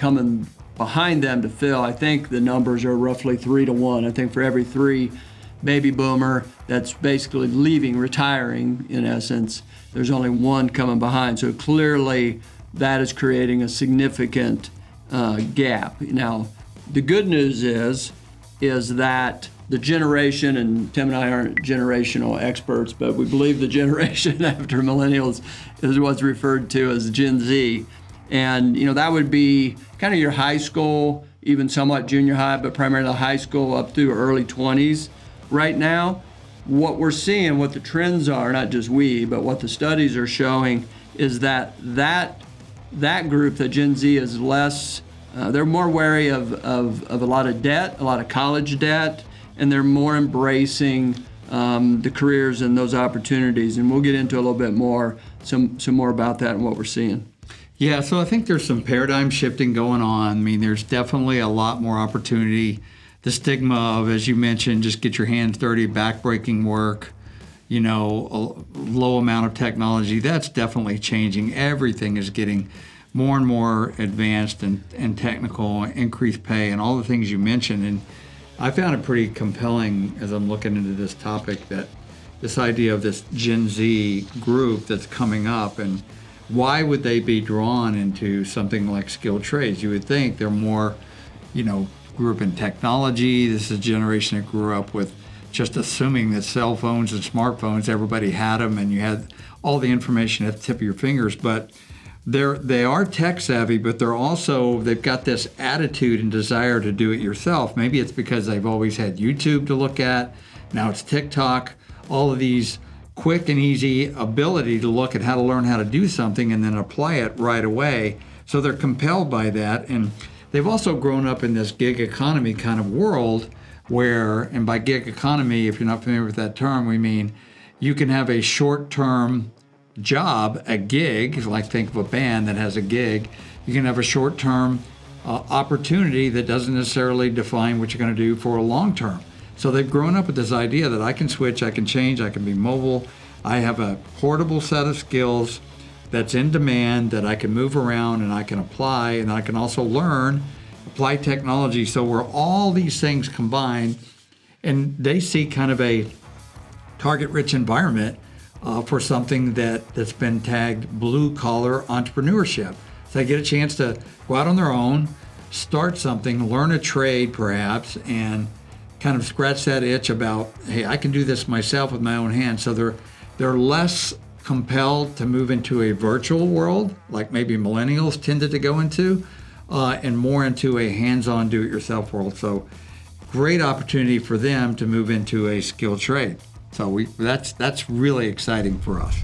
coming behind them to fill. I think the numbers are roughly 3 to 1. I think for every 3 baby boomer that's basically leaving, retiring in essence, there's only 1 coming behind. So clearly that is creating a significant gap. Now, the good news is that the generation, and Tim and I aren't generational experts, but we believe the generation after millennials is what's referred to as Gen Z. And that would be kind of your high school, even somewhat junior high, but primarily high school up through early 20s. Right now, what we're seeing, what the trends are, not just we, but what the studies are showing, is that group, the Gen Z, is less, they're more wary of a lot of debt, a lot of college debt, and they're more embracing the careers and those opportunities. And we'll get into a little bit more, some more about that and what we're seeing. Yeah, so I think there's some paradigm shifting going on. I mean, there's definitely a lot more opportunity. The stigma of, as you mentioned, just get your hands dirty, backbreaking work, a low amount of technology, that's definitely changing. Everything is getting more and more advanced and technical, increased pay, and all the things you mentioned. And I found it pretty compelling as I'm looking into this topic, that this idea of this Gen Z group that's coming up, and why would they be drawn into something like skilled trades? You would think they're more, grew up in technology. This is a generation that grew up with just assuming that cell phones and smartphones, everybody had them, and you had all the information at the tip of your fingers. But they are tech savvy, but they've got this attitude and desire to do it yourself. Maybe it's because they've always had YouTube to look at. Now it's TikTok. All of these quick and easy ability to look at how to learn how to do something and then apply it right away. So they're compelled by that. And they've also grown up in this gig economy kind of world where, and by gig economy, if you're not familiar with that term, we mean you can have a short-term job, a gig, like think of a band that has a gig. You can have a short-term opportunity that doesn't necessarily define what you're going to do for a long-term. So they've grown up with this idea that I can switch, I can change, I can be mobile. I have a portable set of skills that's in demand that I can move around and I can apply, and I can also learn, apply technology. So where all these things combined, and they see kind of a target-rich environment for something that's been tagged blue-collar entrepreneurship. So they get a chance to go out on their own, start something, learn a trade perhaps, and kind of scratch that itch about, hey, I can do this myself with my own hands. So they're less compelled to move into a virtual world, like maybe millennials tended to go into, and more into a hands-on do-it-yourself world. So great opportunity for them to move into a skilled trade. So that's really exciting for us.